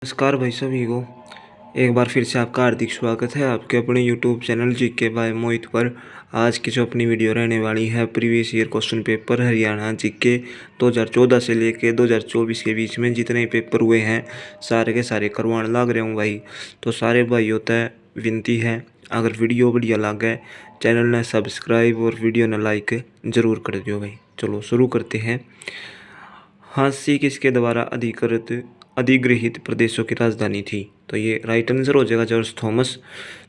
नमस्कार भाई सभी को एक बार फिर से आपका हार्दिक स्वागत है आपके अपने YouTube चैनल जीके बाय मोहित पर। आज की जो अपनी वीडियो रहने वाली है previous year question paper Haryana GK 2014 से लेके 2024 के बीच में जितने पेपर हुए हैं सारे के सारे करवाने लग रहे हूँ भाई। तो सारे भाई होता है विनती है, अगर वीडियो बढ़िया लगे चैनल ने सब्सक्राइब और वीडियो ने लाइक ज़रूर कर दियो भाई। चलो शुरू करते हैं। हांसी किसके द्वारा अधिगृहित प्रदेशों की राजधानी थी? तो ये राइट आंसर हो जाएगा जॉर्ज थॉमस।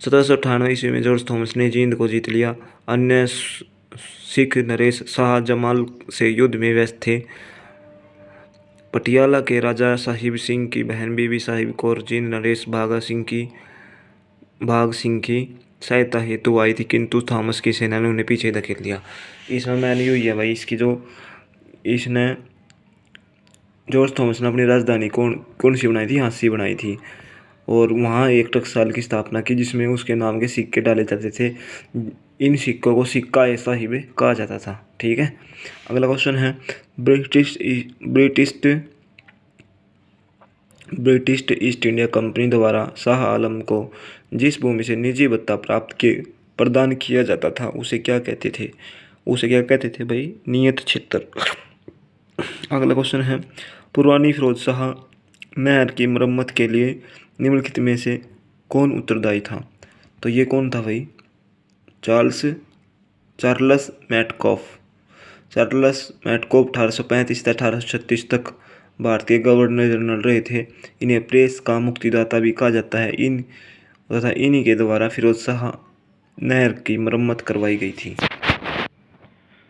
1798 ईस्वी में जॉर्ज थॉमस ने जींद को जीत लिया। अन्य सिख नरेश शाह जमाल से युद्ध में व्यस्त थे। पटियाला के राजा साहिब सिंह की बहन बीबी साहिब कौर जींद नरेश भाग सिंह की सहायता हेतु आई थी, किंतु थॉमस की सेना ने उन्हें पीछे धकेल दिया। इसमें मैंने हुई है भाई इसकी जो इसने जॉर्ज थॉमस ने अपनी राजधानी कौन सी बनाई थी? हांसी बनाई थी और वहाँ एक टकसाल की स्थापना की जिसमें उसके नाम के सिक्के डाले जाते थे। इन सिक्कों को सिक्का ए साहिब कहा जाता था। ठीक है, अगला क्वेश्चन है ब्रिटिश ईस्ट इंडिया कंपनी द्वारा शाह आलम को जिस भूमि से निजी भत्ता प्रदान किया जाता था उसे क्या कहते थे? भाई नियत क्षेत्र। अगला क्वेश्चन है पुरानी फिरोज शाह नहर की मरम्मत के लिए निम्नलिखित में से कौन उत्तरदायी था? तो ये कौन था भाई? चार्ल्स मैटकॉफ 1835 से 1836 तक भारतीय गवर्नर जनरल रहे थे। इन्हें प्रेस का मुक्तिदाता भी कहा जाता है। इन्हीं के द्वारा फिरोज शाह नहर की मरम्मत करवाई गई थी।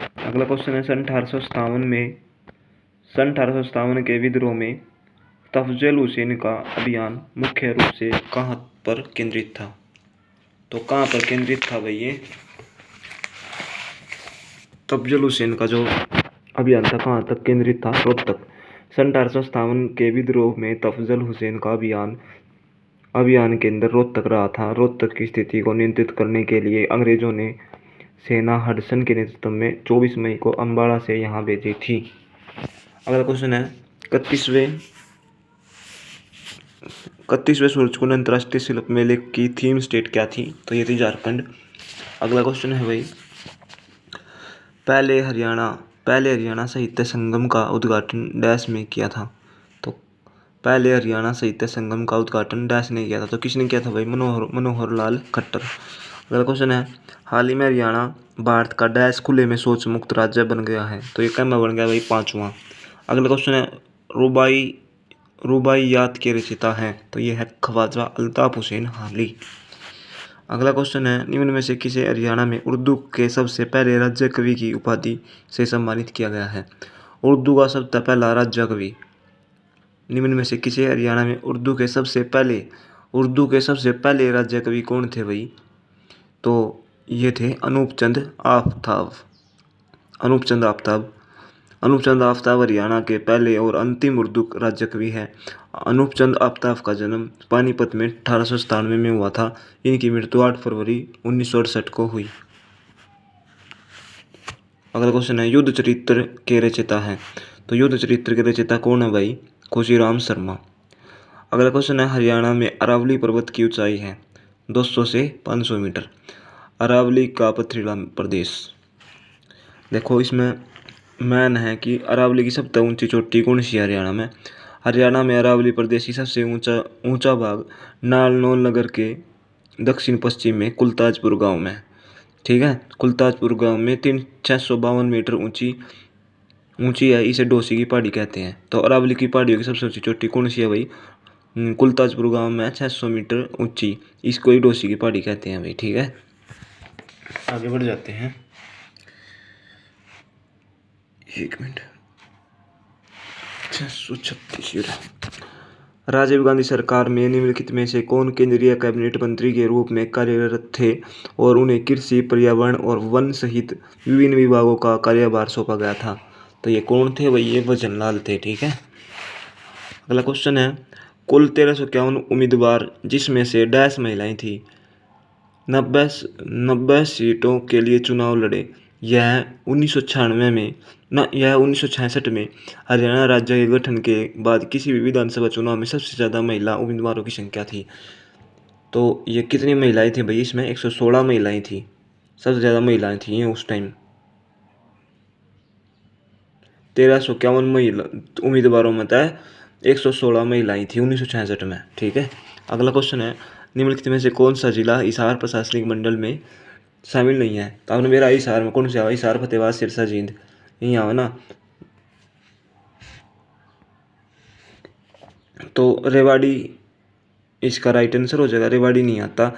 अगला क्वेश्चन है सन 1857 के विद्रोह में तफजल हुसैन का अभियान मुख्य रूप से कहाँ पर केंद्रित था? तो कहाँ पर केंद्रित था भाई? ये तफजल हुसैन का जो अभियान था कहाँ तक केंद्रित था? रोहतक। सन 1857 के विद्रोह में तफजल हुसैन का अभियान केंद्र रोहतक रहा था। रोहतक की स्थिति को नियंत्रित करने के लिए अंग्रेजों ने सेना हडसन के नेतृत्व में 24 मई को अम्बाड़ा से यहाँ भेजी थी। अगला क्वेश्चन है 31वें सूरजकुंड अंतर्राष्ट्रीय शिल्प मेले की थीम स्टेट क्या थी? तो ये थी झारखंड। अगला क्वेश्चन है भाई पहले हरियाणा साहित्य संगम का उद्घाटन डैश में किया था? तो पहले हरियाणा साहित्य संगम का उद्घाटन डैश ने किया था। तो किसने किया था भाई? मनोहर लाल खट्टर। अगला क्वेश्चन है हाल ही में हरियाणा भारत का डैश खुले में शौच मुक्त राज्य बन गया है? तो ये क्या बन गया भाई? 5वां। अगला क्वेश्चन है रुबाइयात के रचयिता हैं? तो ये है ख्वाजा अल्ताफ हुसैन हाली। अगला क्वेश्चन है निम्न में से किसे हरियाणा में उर्दू के सबसे पहले राज्य कवि की उपाधि से सम्मानित किया गया है? उर्दू का सबसे पहला राज्य कवि निम्न में से किसे हरियाणा में उर्दू के सबसे पहले राज्य कवि कौन थे भाई? तो ये थे अनूपचंद आफ्ताब हरियाणा के पहले और अंतिम उर्दू राज्य कवि हैं। अनूपचंद आफ्ताब का जन्म पानीपत में 1897 में हुआ था। इनकी मृत्यु 8 फरवरी 1968 को हुई। अगला क्वेश्चन है युद्ध चरित्र के रचयिता हैं? तो युद्ध चरित्र के रचयिता कौन है भाई? खुशीराम शर्मा। अगला क्वेश्चन है हरियाणा में अरावली पर्वत की ऊंचाई है? 200 से 500 मीटर। अरावली का पथरीला प्रदेश। देखो इसमें मैन है कि अरावली की सबसे ऊंची चोटी कौन सी है हरियाणा में अरावली प्रदेश की सबसे ऊंचा भाग नालनौल नगर के दक्षिण पश्चिम में कुलताजपुर गांव में। ठीक है, कुलताजपुर गांव में 652 मीटर ऊंची है। इसे डोसी की पहाड़ी कहते हैं। तो अरावली की पहाड़ियों की सबसे ऊंची चोटी कौन सी है भाई? कुलताजपुर गांव में 600 मीटर ऊंची। इसको ही डोसी की पहाड़ी कहते हैं भाई। ठीक है, आगे बढ़ जाते हैं। एक मिनट 636। राजीव गांधी सरकार में निम्नलिखित में से कौन केंद्रीय कैबिनेट मंत्री के रूप में कार्यरत थे और उन्हें कृषि, पर्यावरण और वन सहित विभिन्न विभागों का कार्यभार सौंपा गया था? तो ये कौन थे भाई? ये वजनलाल थे। ठीक है, अगला क्वेश्चन है कुल 1351 उम्मीदवार जिसमें से डैश महिलाएं थी 90 सीटों के लिए चुनाव लड़े। यह 1996 में न यह 1966 में हरियाणा राज्य के गठन के बाद किसी भी विधानसभा चुनाव में सबसे ज़्यादा महिला उम्मीदवारों की संख्या थी। तो ये कितनी महिलाएं थी भाई, इसमें 116 महिलाएं थी, सबसे ज़्यादा महिलाएं थी उस टाइम। 1351 महिला उम्मीदवारों में तय 116 महिलाएं थी 1966 में। ठीक है, अगला क्वेश्चन है, निम्नलिखित में से कौन सा जिला हिसार प्रशासनिक मंडल में शामिल नहीं है? तो आपने मेरा हिसार में कौन सा? हिसार, फतेहाबाद, सिरसा, जींद, यही आओ ना। तो रेवाड़ी इसका राइट आंसर हो जाएगा। रेवाड़ी नहीं आता।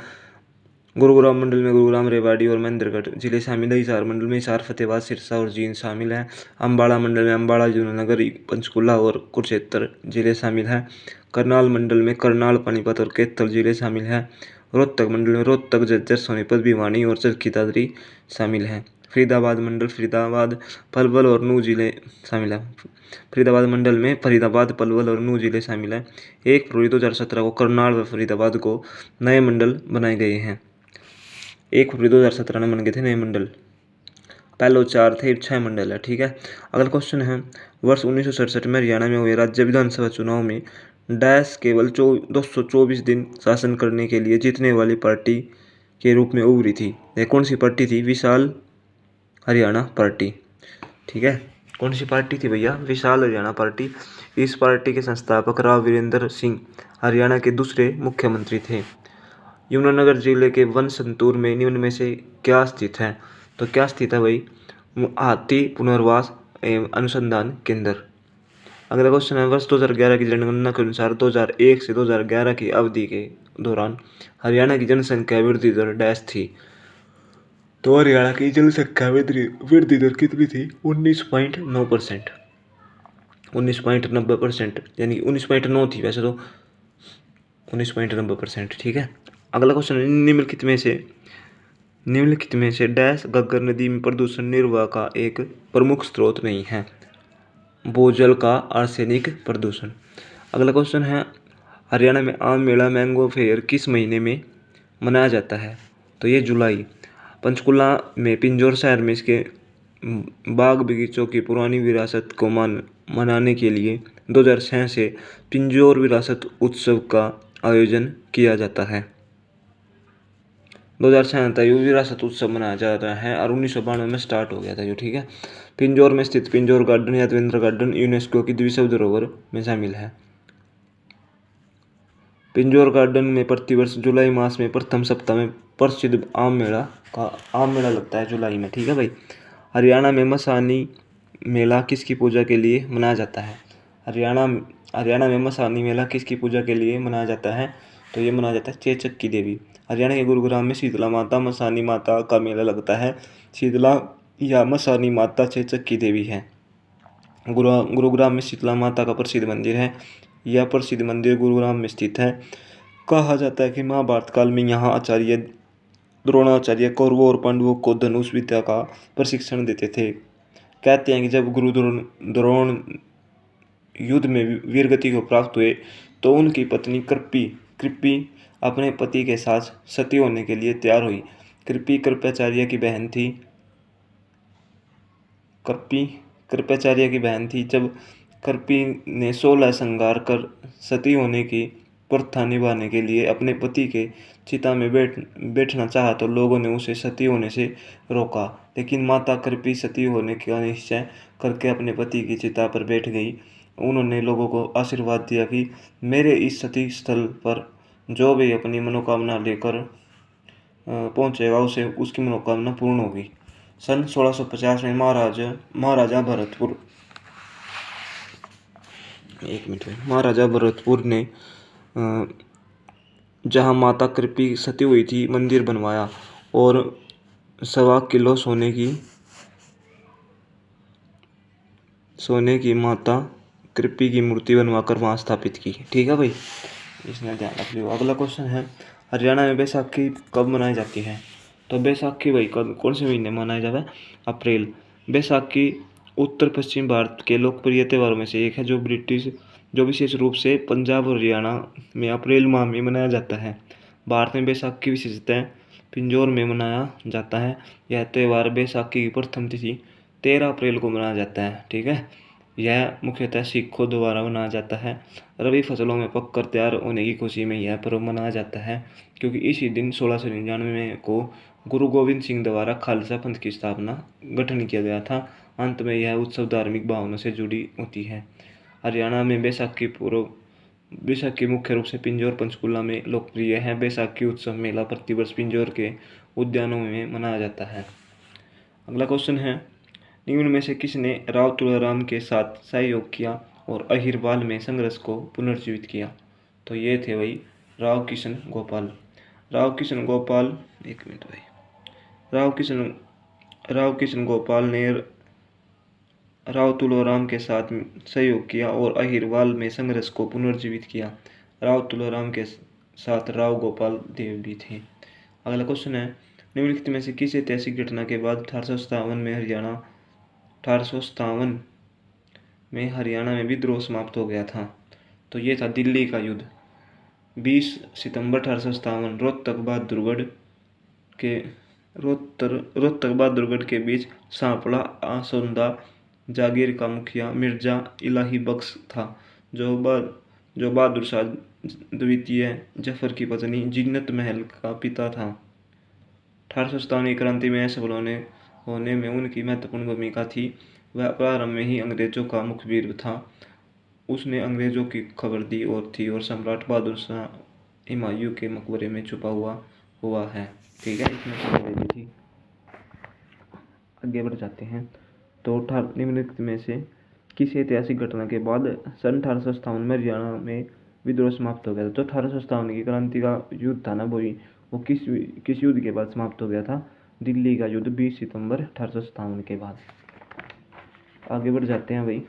गुरुग्राम मंडल में गुरुग्राम, रेवाड़ी और महेंद्रगढ़ जिले शामिल है। हिसार मंडल में हिसार, फतेहाबाद, सिरसा और जींद शामिल है। अम्बाड़ा मंडल में अम्बाड़ा, यमुनानगर, पंचकुला और कुरुक्षेत्र जिले शामिल हैं। करनाल मंडल में करनाल, पानीपत और कैथल जिले शामिल हैं। रोहतक मंडल में रोहतक, झज्जर, सोनीपत, भिवानी और चरखी दादरी शामिल हैं। फरीदाबाद मंडल फरीदाबाद, पलवल और नूंह जिले शामिल हैं। फरीदाबाद मंडल में फरीदाबाद, पलवल और नूंह जिले शामिल हैं। 1 फरवरी 2017 को करनाल व फरीदाबाद को नए मंडल बनाए गए हैं। 1 फरवरी 2017 में बन गए थे नए मंडल। पहले 4 थे, 6 मंडल है। ठीक है, अगला क्वेश्चन है, वर्ष 1967 में हरियाणा में हुए राज्य विधानसभा चुनाव में डैश केवल 224 दिन शासन करने के लिए जीतने वाली पार्टी के रूप में उभरी थी। यह कौन सी पार्टी थी? विशाल हरियाणा पार्टी। ठीक है, कौन सी पार्टी थी भैया? विशाल हरियाणा पार्टी। इस पार्टी के संस्थापक राव वीरेंद्र सिंह हरियाणा के दूसरे मुख्यमंत्री थे। यमुनानगर जिले के वन संतूर में निम्न में से क्या स्थित है? तो क्या स्थित है भाई? हाथी पुनर्वास एवं अनुसंधान केंद्र। अगला क्वेश्चन है, वर्ष 2011 की जनगणना के अनुसार 2001 से 2011 की अवधि के दौरान हरियाणा की जनसंख्या वृद्धि दर डैश थी। तो हरियाणा की जनसंख्या वृद्धि दर कितनी थी? 19.9%, 19.90%, यानी 19.9 थी वैसे तो, 19.90%। ठीक है, अगला क्वेश्चन है, निम्नलिखित में से डैश घग्गर नदी में प्रदूषण निर्वाह का एक प्रमुख स्रोत नहीं है? भूजल का आर्सेनिक प्रदूषण। अगला क्वेश्चन है, हरियाणा में आम मेला मैंगो फेयर किस महीने में मनाया जाता है? तो ये जुलाई। पंचकुला में पिंजौर शहर में इसके बाग बगीचों की पुरानी विरासत को मनाने के लिए 2006 से पिंजौर विरासत उत्सव का आयोजन किया जाता है। 2006 तक ये विरासत उत्सव मनाया जाता है और 1992 में स्टार्ट हो गया था जो। ठीक है, पिंजौर में स्थित पिंजौर गार्डन या देवेंद्र गार्डन यूनेस्को की विश्व धरोहर में शामिल है। पिंजौर गार्डन में प्रतिवर्ष जुलाई मास में प्रथम सप्ताह में प्रसिद्ध आम मेला लगता है जुलाई में। ठीक है भाई, हरियाणा में मसानी मेला किसकी पूजा के लिए मनाया जाता है? हरियाणा में मसानी मेला किसकी पूजा के लिए मनाया जाता है? तो ये मनाया जाता है चेचक की देवी। हरियाणा के गुरुग्राम में शीतला माता मसानी माता का मेला लगता है। शीतला या मसानी माता चेचक की देवी है। गुरुग्राम में शीतला माता का प्रसिद्ध मंदिर है। यह प्रसिद्ध मंदिर गुरुग्राम में स्थित है। कहा जाता है कि महाभारत काल में यहाँ आचार्य द्रोणाचार्य कौरवों और पांडवों को धनुष विद्या का प्रशिक्षण देते थे। कहते हैं कि जब गुरु द्रोण युद्ध में वीरगति को प्राप्त हुए तो उनकी पत्नी कृपी अपने पति के साथ सती होने के लिए तैयार हुई। कृपी कृपाचार्य की बहन थी। जब कृपी ने 16 श्रृंगार कर सती होने की प्रथा निभाने के लिए अपने पति के चिता में बैठना चाहा तो लोगों ने उसे सती होने से रोका, लेकिन माता कृपी सती होने का निश्चय करके अपने पति की चिता पर बैठ गई। उन्होंने लोगों को आशीर्वाद दिया कि मेरे इस सती स्थल पर जो भी अपनी मनोकामना लेकर पहुंचेगा उसे उसकी मनोकामना पूर्ण होगी। सन 1650 में महाराजा भरतपुर ने जहां माता कृपी सती हुई थी मंदिर बनवाया और 1.25 किलो सोने की माता कृपी की मूर्ति बनवाकर वहां स्थापित की। ठीक है भाई, इसमें ध्यान रख लियो। अगला क्वेश्चन है, हरियाणा में बैसाखी कब मनाई जाती है? तो बैसाखी भाई कौन से महीने मनाया जाता है? अप्रैल। बैसाखी उत्तर पश्चिम भारत के लोकप्रिय त्योहारों में से एक है जो विशेष रूप से पंजाब और हरियाणा में अप्रैल माह में मनाया जाता है। भारत में बैसाखी की विशेषता पिंजौर में मनाया जाता है। यह त्यौहार बैसाखी की प्रथम तिथि 13 अप्रैल को मनाया जाता है। ठीक है, यह मुख्यतः सिखों द्वारा मनाया जाता है। रबी फसलों में पककर तैयार होने की खुशी में यह पर्व मनाया जाता है, क्योंकि इसी दिन 1699 को गुरु गोविंद सिंह द्वारा खालसा पंथ की स्थापना गठन किया गया था। अंत में यह उत्सव धार्मिक भावना से जुड़ी होती है। हरियाणा में बैसाखी मुख्य रूप से पिंजौर और पंचकुला में लोकप्रिय है। बैसाखी उत्सव मेला प्रतिवर्ष पिंजौर के उद्यानों में मनाया जाता है। अगला क्वेश्चन है, निम्न में से किसने राव तुलाराम के साथ सहयोग किया और अहिरवाल में संघर्ष को पुनर्जीवित किया? तो ये थे भाई राव किशन गोपाल। राव किशन गोपाल, एक मिनट भाई, राव किशन गोपाल ने राव तुलाराम के साथ सहयोग किया और अहिरवाल में संघर्ष को पुनर्जीवित किया। राव तुलाराम के साथ राव गोपाल देव भी थे। अगला क्वेश्चन है, निम्नलिखित में से किस ऐतिहासिक घटना के बाद 1857 में हरियाणा में विद्रोह समाप्त हो गया था? तो ये था दिल्ली का युद्ध। 20 सितंबर 1857 रोहतक बहादुरगढ़ के बीच सांपला आसोंदा जागीर का मुखिया मिर्जा इलाही बख्श था, जो बहादुर शाह द्वितीय जफर की पत्नी जिन्नत महल का पिता था। 1857 की क्रांति में सफल होने में उनकी महत्वपूर्ण भूमिका थी। वह प्रारंभ में ही अंग्रेजों का मुखबिर था। उसने अंग्रेजों की खबर दी और सम्राट बहादुर शाह हुमायूं के मकबरे में छुपा हुआ है। ठीक है, इसमें खबर दी थी। आगे बढ़ जाते हैं। तो निम्नलिखित में से किसी ऐतिहासिक घटना के बाद सन 1857 में हरियाणा में विद्रोह समाप्त हो गया था? तो 1857 की क्रांति का युद्ध था ना वो किस युद्ध के बाद समाप्त हो गया था? दिल्ली का युद्ध 20 सितंबर 1857 के बाद। आगे बढ़ जाते हैं भाई।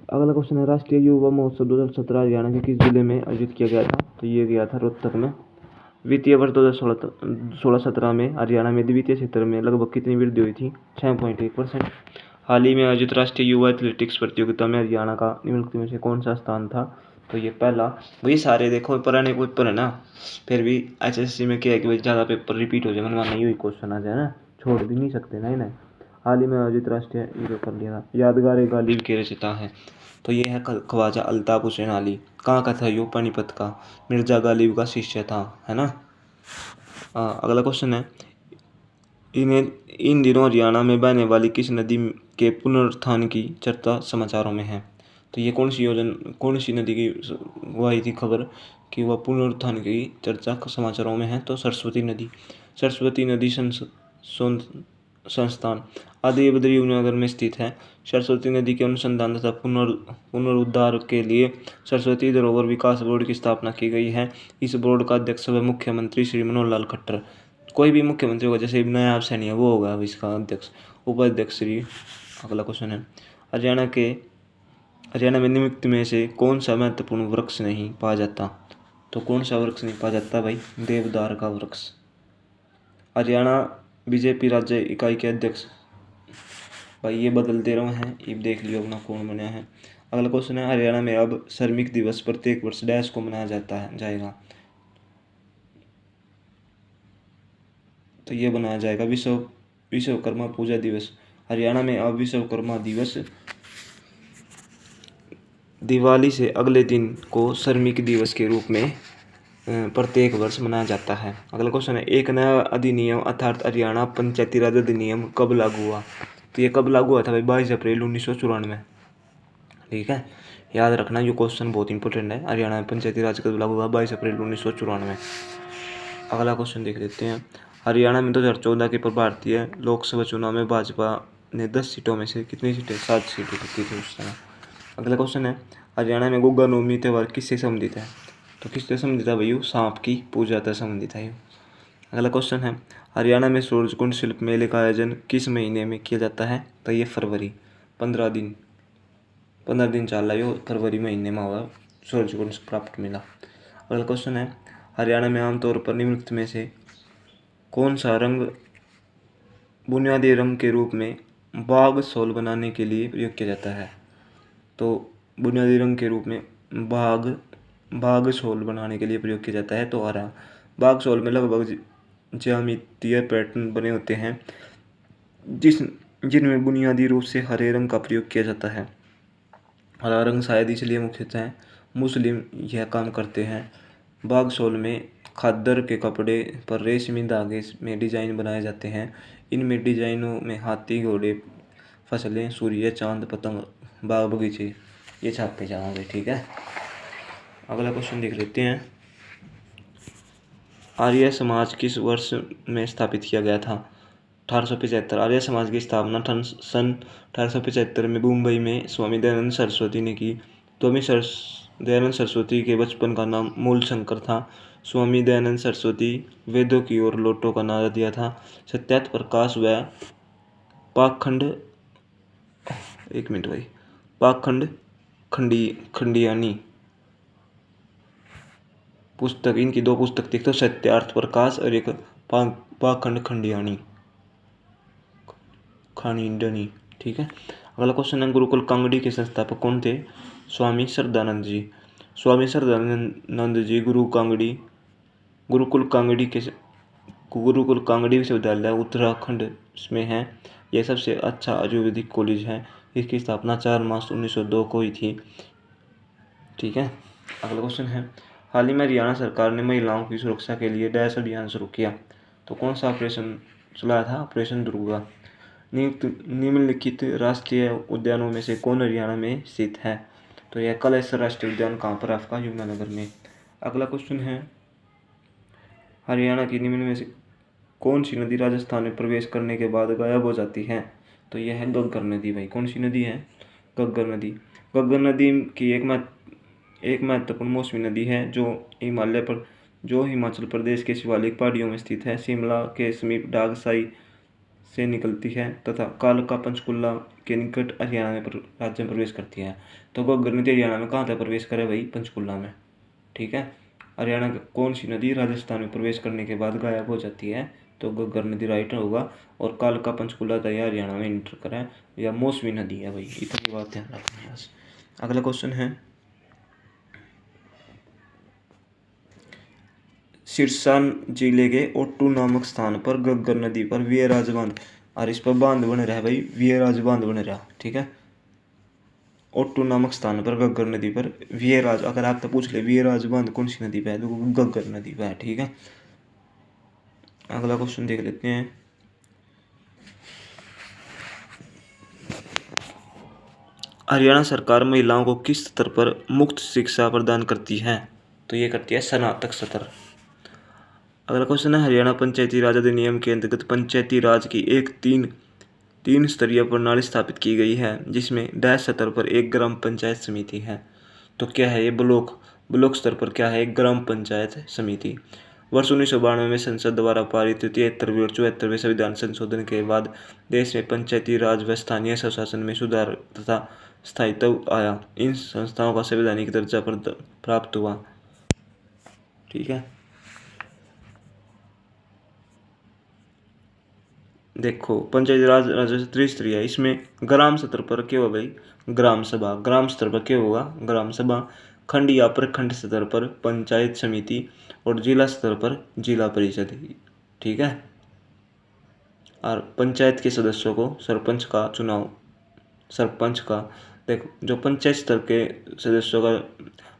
अगला क्वेश्चन है, राष्ट्रीय युवा महोत्सव 2017 हरियाणा के किस जिले में आयोजित किया गया था? तो ये गया था रोहतक में। वित्तीय वर्ष 2016-17 में हरियाणा में द्वितीय क्षेत्र में लगभग कितनी वृद्धि हुई थी? 6.1%। हाल ही में आयोजित राष्ट्रीय युवा एथलेटिक्स प्रतियोगिता में हरियाणा का निम्नलिखित में से कौन सा स्थान था? तो ये पहला। वही सारे देखो पुराने पेपर है ना, फिर भी HSC में क्या है कि भाई ज़्यादा पेपर रिपीट हो जाए, मनमाना नहीं हुई क्वेश्चन आ जाए ना, छोड़ भी नहीं सकते ना इन्हें। हाल ही में आयोजित राष्ट्रीय यूरो कर लिया था। यादगार गालिब के रचयिता है? तो ये है ख्वाजा अल्ताफ हुसैन अली। कहाँ का था यो? पानीपत का। मिर्जा गालिब का शिष्य था, है ना। अगला क्वेश्चन है, इन दिनों हरियाणा में बहने वाली किस नदी के पुनरुत्थान की चर्चा समाचारों में है? तो ये कौन सी नदी की वो आई थी खबर कि वह पुनरुत्थान की चर्चा समाचारों में है? तो सरस्वती नदी संस्थान आदि बद्री नगर में स्थित है। सरस्वती नदी के अनुसंधान तथा पुनरुद्धार के लिए सरस्वती धरोहर विकास बोर्ड की स्थापना की गई है। इस बोर्ड का अध्यक्ष है मुख्यमंत्री श्री मनोहर लाल खट्टर। कोई भी मुख्यमंत्री होगा, जैसे नया सैनी है वो होगा इसका अध्यक्ष, उपाध्यक्ष श्री। अगला क्वेश्चन है, हरियाणा में निम्नलिखित में से कौन सा महत्वपूर्ण वृक्ष नहीं पाया जाता? तो कौन सा वृक्ष नहीं पाया जाता भाई? देवदार का वृक्ष। हरियाणा बीजेपी राज्य इकाई के अध्यक्ष भाई ये बदलते रहे हैं, ये देख लियो अपना कौन बना है। अगला क्वेश्चन है, हरियाणा में अब श्रमिक दिवस प्रत्येक वर्ष डैश को मनाया जाएगा? तो ये बनाया जाएगा विश्वकर्मा पूजा दिवस। हरियाणा में अब विश्वकर्मा दिवस दिवाली से अगले दिन को श्रमिक दिवस के रूप में प्रत्येक वर्ष मनाया जाता है। अगला क्वेश्चन है, एक नया अधिनियम अर्थात हरियाणा पंचायती राज अधिनियम कब लागू हुआ? तो ये कब लागू हुआ था भाई? 22 अप्रैल 1994। ठीक है, याद रखना, ये क्वेश्चन बहुत इंपॉर्टेंट है। हरियाणा में पंचायती राज कब लागू हुआ? 22 अप्रैल 1994। अगला क्वेश्चन देख लेते हैं, हरियाणा में 2014 के भारतीय लोकसभा चुनाव में भाजपा ने 10 सीटों में से कितनी सीटें? 7 सीटें जीती थी उस समय। अगला क्वेश्चन है, हरियाणा में गुग्गा नवमी त्यौहार किससे संबंधित है? तो किससे संबंधित है भाई? सांप की पूजा से संबंधित है। अगला क्वेश्चन है, हरियाणा में सूरजकुंड शिल्प मेले का आयोजन किस महीने में किया जाता है? तो ये फरवरी। 15 दिन चल रहा है, फरवरी महीने में हुआ सूरजकुंड क्राफ्ट मेला। अगला क्वेश्चन है, हरियाणा में आमतौर पर निम्नलिखित में से कौन सा रंग बुनियादी रंग के रूप में बाघ शॉल बनाने के लिए प्रयोग किया जाता है? तो बुनियादी रंग के रूप में बाघ शॉल बनाने के लिए प्रयोग किया जाता है तो हरा। बाघ शॉल में लगभग ज्यामितीय पैटर्न बने होते हैं जिनमें बुनियादी रूप से हरे रंग का प्रयोग किया जाता है। हरा रंग शायद इसलिए मुख्यतः मुस्लिम यह काम करते हैं। बागसोल में खद्दर के कपड़े पर रेशमी धागे में डिजाइन बनाए जाते हैं। इनमें डिजाइनों में हाथी, घोड़े, फसलें, सूर्य, चांद, पतंग, बाग बगीचे ये छापे जाएंगे। ठीक है, अगला क्वेश्चन देख लेते हैं। आर्य समाज किस वर्ष में स्थापित किया गया था? 1875। आर्य समाज की स्थापना सन 1875 में मुंबई में स्वामी दयानंद सरस्वती ने की। दयानंद सरस्वती के बचपन का नाम मूलशंकर था। स्वामी दयानंद सरस्वती वेदों की ओर लोटो का नारा दिया था। सत्यार्थ प्रकाश व पाखंड एक मिनट भाई पाखंड खंडियानी पुस्तक, इनकी दो पुस्तक थी, तो सत्यार्थ प्रकाश और एक पाखंड खंडियानी। ठीक है, अगला क्वेश्चन है। गुरुकुल कांगड़ी के संस्थापक कौन थे? स्वामी श्रद्धानंद जी। स्वामी श्रद्धानंद जी गुरुकुल कांगड़ी विश्वविद्यालय उत्तराखंड में है। यह सबसे अच्छा आयुर्वेदिक कॉलेज है। इसकी स्थापना 4 मार्च 1902 को हुई थी। ठीक है, अगला क्वेश्चन है। हाल ही में हरियाणा सरकार ने महिलाओं की सुरक्षा के लिए डैश अभियान शुरू किया, तो कौन सा ऑपरेशन चलाया था? ऑपरेशन दुर्गा। निम्नलिखित राष्ट्रीय उद्यानों में से कौन हरियाणा में स्थित है? तो यह कलेसर राष्ट्रीय उद्यान कहाँ पर आपका? यमुनानगर में। अगला क्वेश्चन है। हरियाणा की निम्न में से कौन सी नदी राजस्थान में प्रवेश करने के बाद गायब हो जाती है? तो यह है घग्गर नदी भाई। कौन सी नदी है? घग्गर नदी। घग्गर नदी की एक महत्वपूर्ण मौसमी नदी है जो हिमाचल प्रदेश के शिवालिक पहाड़ियों में स्थित है। शिमला के समीप डागसाई से निकलती है तथा कालका पंचकुला के निकट हरियाणा में राज्य में प्रवेश करती है। तो घग्गर नदी हरियाणा में कहाँ तक प्रवेश करे भाई? पंचकुला में। ठीक है, हरियाणा की कौन सी नदी राजस्थान में प्रवेश करने के बाद गायब हो जाती है? तो घग्गर नदी राइट होगा। और कालका पंचकुला तैयार हरियाणा में इंटर करें, या मौसमी नदी है भाई। इतनी बात ध्यान रखना है। अगला क्वेश्चन है। सिरसा जिले के ओट्टू नामक स्थान पर घग्गर नदी पर वीरराज बांध, और इस पर बांध बन रहा है भाई, वीरराज बांध बन रहा। ठीक है, ओट्टू नामक स्थान पर घग्गर नदी पर वीरराज, अगर आप तो पूछ ले वीरराज बांध कौन सी नदी पे है, तो घग्गर नदी पे है। ठीक है, अगला क्वेश्चन देख लेते हैं। हरियाणा सरकार महिलाओं को किस स्तर पर मुफ्त शिक्षा प्रदान करती है? तो ये करती है स्नातक स्तर। अगला क्वेश्चन है। हरियाणा पंचायती राज अधिनियम के अंतर्गत पंचायती राज की एक तीन स्तरीय प्रणाली स्थापित की गई है, जिसमें डैश स्तर पर एक ग्राम पंचायत समिति है। तो क्या है ये? ब्लॉक स्तर पर क्या है? एक ग्राम पंचायत समिति। वर्ष 1992 में संसद द्वारा पारित 73वें और 74वें संविधान संशोधन के बाद देश में पंचायती राज व स्थानीय स्वशासन में सुधार तथा स्थायित्व आया। इन संस्थाओं का संवैधानिक दर्जा प्राप्त हुआ। ठीक है, देखो पंचायती राज राजस्व त्रिस्तरीय है। इसमें ग्राम स्तर पर क्या होगा भाई? ग्राम सभा। ग्राम स्तर पर क्या होगा? ग्राम सभा। खंड या प्रखंड स्तर पर पंचायत समिति, और जिला स्तर पर जिला परिषद। ठीक है, और पंचायत के सदस्यों को सरपंच का देखो, जो पंचायत स्तर के सदस्यों का,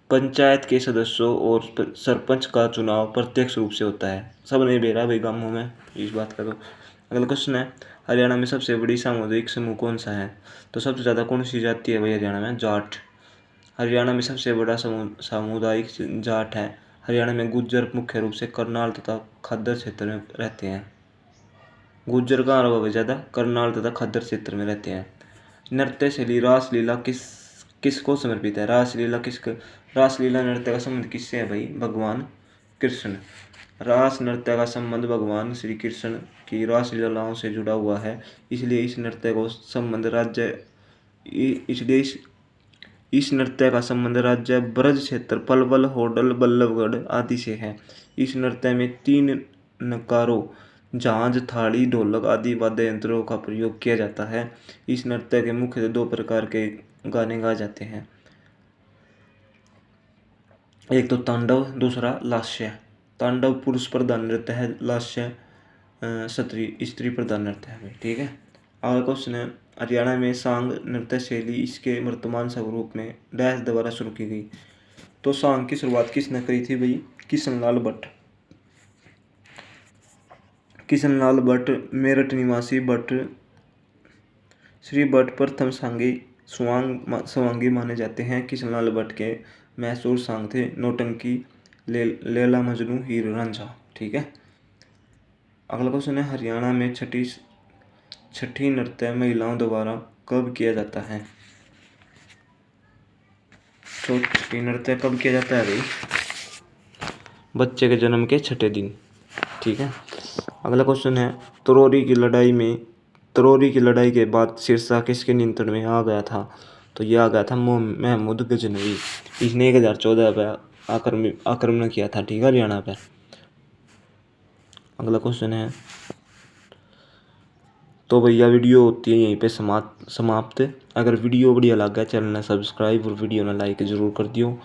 पंचायत के सदस्यों और सरपंच का चुनाव प्रत्यक्ष रूप से होता है। सब नहीं बेरा भाई गाँवों में, इस बात का। तो अगला क्वेश्चन है। हरियाणा में सबसे बड़ी सामुदायिक समूह कौन सा है? तो सबसे ज़्यादा कौन सी जाति है भाई हरियाणा में? जाट। हरियाणा में सबसे बड़ा सामुदायिक जाट है। हरियाणा में गुज्जर मुख्य रूप से करनाल तथा खद्दर क्षेत्र में रहते हैं। गुज्जर कहाँ रहा भाई ज़्यादा? करनाल तथा खद्दर क्षेत्र में रहते हैं। नृत्य शैली रासलीला किसको समर्पित है? रासलीला नृत्य का संबंध किससे है भाई? भगवान कृष्ण। रास नृत्य का संबंध भगवान श्री कृष्ण की रासलीलाओं से जुड़ा हुआ है। इसलिए इस नृत्य का संबंध राज्य ब्रज क्षेत्र पलवल, होडल, बल्लभगढ़ आदि से है। इस नृत्य में 3 नगारों, झांझ, थाली, ढोलक आदि वाद्य यंत्रों का प्रयोग किया जाता है। इस नृत्य के मुख्य 2 प्रकार के गाने गाए जाते हैं, एक तो तांडव, दूसरा लास्य। तांडव पुरुष प्रधान नृत्य है, लास्य स्त्री प्रधान नृत्य है भाई। ठीक है। अगला क्वेश्चन है, हरियाणा में सांग नृत्य शैली इसके वर्तमान स्वरूप में डैश द्वारा शुरू की गई। तो सांग की शुरुआत किसने करी थी भाई? किशनलाल भट्ट। किशनलाल भट्ट मेरठ निवासी भट्ट श्री भट्ट प्रथम स्वांगी माने जाते हैं। किशनलाल भट्ट के मशहूर सांग थे नौटंकी, लैला मजनू, हीर रांझा। ठीक है। अगला क्वेश्चन है, हरियाणा में छठी नृत्य महिलाओं द्वारा कब किया जाता है? तो छठी नृत्य कब किया जाता है भाई? बच्चे के जन्म के छठे दिन। ठीक है। अगला क्वेश्चन है, तरोरी की लड़ाई के बाद सिरसा किसके नियंत्रण में आ गया था? तो यह आ गया था महमूद गजनवी। इसने 1014 पर आक्रमण किया था। ठीक है, हरियाणा पर। अगला क्वेश्चन है, तो भैया वीडियो होती है यहीं पे समाप्त। अगर वीडियो बढ़िया लगा चैनल ने सब्सक्राइब और वीडियो ने लाइक जरूर कर दियो।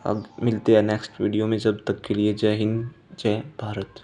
अब मिलते हैं नेक्स्ट वीडियो में, जब तक के लिए जय हिंद, जय भारत।